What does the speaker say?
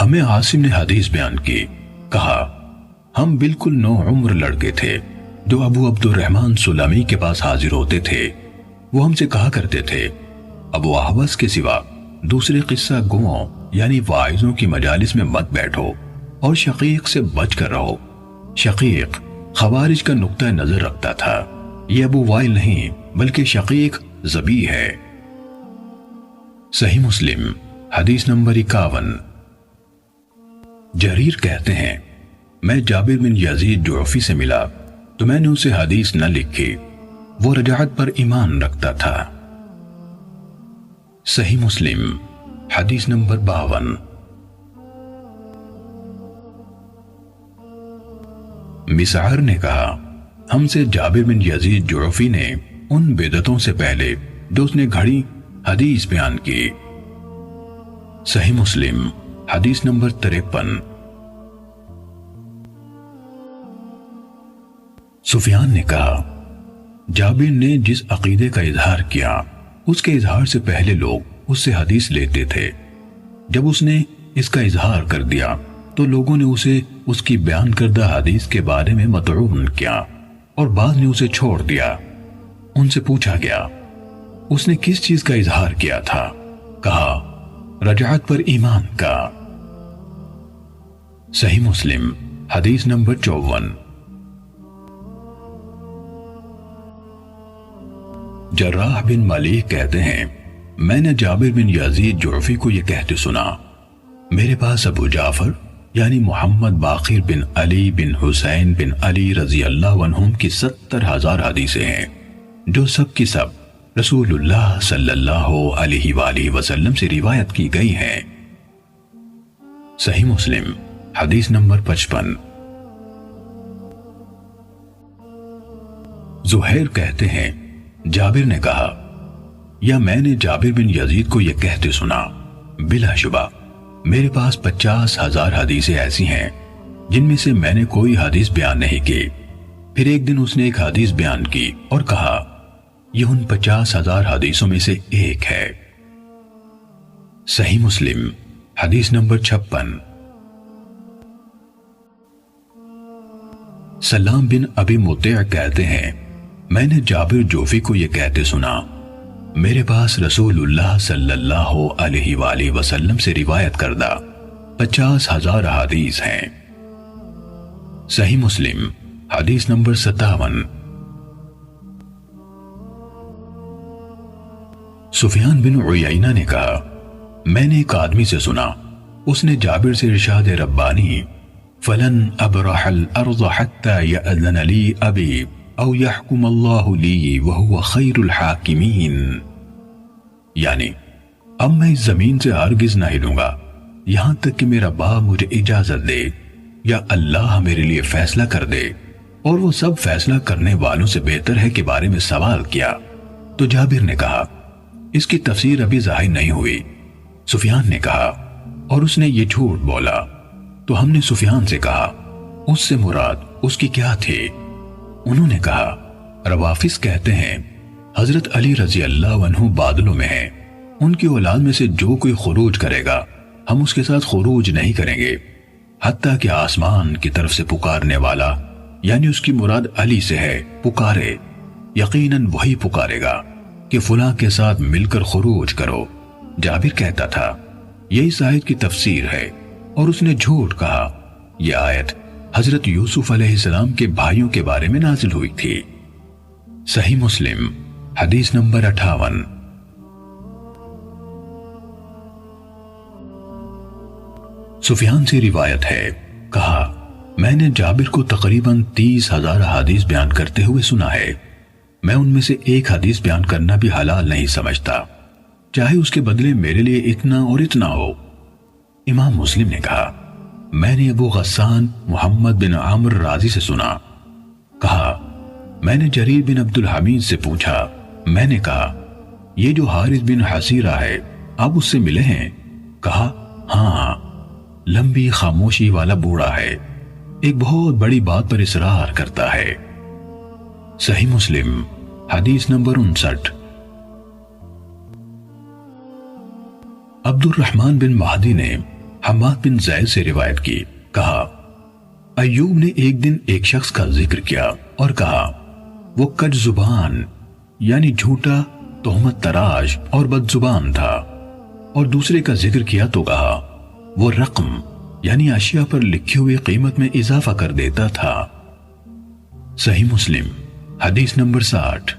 ہمیں عاصم نے حدیث بیان کی، کہا ہم بالکل نو عمر لڑکے تھے جو ابو عبد الرحمن سلمی کے پاس حاضر ہوتے تھے۔ وہ ہم سے کہا کرتے تھے ابو احوص کے سوا دوسرے قصہ گوؤں یعنی واعظوں کی مجالس میں مت بیٹھو اور شقیق سے بچ کر رہو۔ شقیق خوارج کا نقطہ نظر رکھتا تھا، یہ ابو وائل نہیں بلکہ شقیق ذبیح ہے۔ صحیح مسلم حدیث نمبر 51۔ جریر کہتے ہیں میں جابر بن یزید جعفی سے ملا تو میں نے اسے حدیث نہ لکھی، وہ رجعت پر ایمان رکھتا تھا۔ صحیح مسلم حدیث نمبر 52۔ مسعر نے کہا ہم سے جابر بن یزید جعفی نے ان بدعتوں سے پہلے جو اس نے گھڑی حدیث بیان کی۔ صحیح مسلم حدیث نمبر 53۔ سفیان نے کہا جابر نے جس عقیدے کا اظہار کیا اس کے اظہار سے پہلے لوگ اس سے حدیث لیتے تھے، جب اس نے اس کا اظہار کر دیا تو لوگوں نے اسے اس کی بیان کردہ حدیث کے بارے میں مطعون کیا اور بعض نے اسے چھوڑ دیا۔ ان سے پوچھا گیا اس نے کس چیز کا اظہار کیا تھا؟ کہا رجعت پر ایمان کا۔ صحیح مسلم حدیث نمبر 54۔ جراح بن ملیک کہتے ہیں میں نے جابر بن یزید جعفی کو یہ کہتے سنا میرے پاس ابو جعفر یعنی محمد باقر بن علی بن حسین بن علی رضی اللہ عنہم کی 70,000 حدیثیں ہیں جو سب کی سب رسول اللہ صلی اللہ علیہ وآلہ وسلم سے روایت کی گئی ہیں۔ صحیح مسلم حدیث نمبر 55۔ زہیر کہتے ہیں جابر نے کہا یا میں نے جابر بن یزید کو یہ کہتے سنا بلا شبہ میرے پاس 50,000 حدیثیں ایسی ہیں جن میں سے میں نے کوئی حدیث بیان نہیں کی۔ پھر ایک دن اس نے ایک حدیث بیان کی اور کہا یہ ان 50,000 حدیثوں میں سے ایک ہے۔ صحیح مسلم حدیث نمبر 56۔ سلام بن ابی مطیع کہتے ہیں میں نے جابر جوفی کو یہ کہتے سنا میرے پاس رسول اللہ صلی اللہ علیہ وآلہ وسلم سے روایت کردہ 50,000 حدیث ہیں۔ صحیح مسلم حدیث نمبر 57۔ سفیان بن عیینہ نے کہا میں نے ایک آدمی سے سنا اس نے جابر سے ارشاد ربانی فلن ابرح الارض حتى يأذن لي ابی او يحكم الله لي وهو خیر الحاکمین، یعنی اب میں اس زمین سے ہرگز نہ ہلوں گا یہاں تک کہ میرا باپ مجھے اجازت دے یا اللہ میرے لیے فیصلہ کر دے، اور وہ سب فیصلہ کرنے والوں سے بہتر ہے کے بارے میں سوال کیا تو جابر نے کہا اس کی تفسیر ابھی ظاہر نہیں ہوئی۔ سفیان نے کہا اور اس نے یہ جھوٹ بولا، تو ہم نے سفیان سے کہا اس سے مراد اس کی کیا تھی؟ انہوں نے کہا روافظ کہتے ہیں حضرت علی رضی اللہ عنہ بادلوں میں ہیں، ان کی اولاد میں سے جو کوئی خروج کرے گا ہم اس کے ساتھ خروج نہیں کریں گے حتیٰ کہ آسمان کی طرف سے پکارنے والا یعنی اس کی مراد علی سے ہے پکارے، یقیناً وہی پکارے گا کہ فلاں کے ساتھ مل کر خروج کرو۔ جابر کہتا تھا یہ اس آیت کی تفسیر ہے اور اس نے جھوٹ کہا یہ آیت حضرت یوسف علیہ السلام کے بھائیوں کے بارے میں نازل ہوئی تھی۔ صحیح مسلم حدیث نمبر 58۔ سفیان سے روایت ہے کہا میں نے جابر کو تقریباً 30,000 حدیث بیان کرتے ہوئے سنا ہے، میں ان میں سے ایک حدیث بیان کرنا بھی حلال نہیں سمجھتا چاہے اس کے بدلے میرے لیے اتنا اور اتنا ہو۔ امام مسلم نے کہا میں نے ابو غسان محمد بن عامر رازی سے سنا، کہا میں نے جریر بن عبد الحمید سے پوچھا، میں نے کہا یہ جو حارث بن حسیرہ ہے آپ اس سے ملے ہیں؟ کہا ہاں، لمبی خاموشی والا بوڑھا ہے، ایک بہت بڑی بات پر اصرار کرتا ہے۔ صحیح مسلم حدیث نمبر 59۔ عبد الرحمن بن مہدی نے حماد بن زید سے روایت کی، کہا ایوب نے ایک دن ایک شخص کا ذکر کیا اور کہا وہ کج زبان یعنی جھوٹا، تہمت تراش اور بد زبان تھا، اور دوسرے کا ذکر کیا تو کہا وہ رقم یعنی اشیاء پر لکھی ہوئی قیمت میں اضافہ کر دیتا تھا۔ صحیح مسلم حدیث نمبر 60۔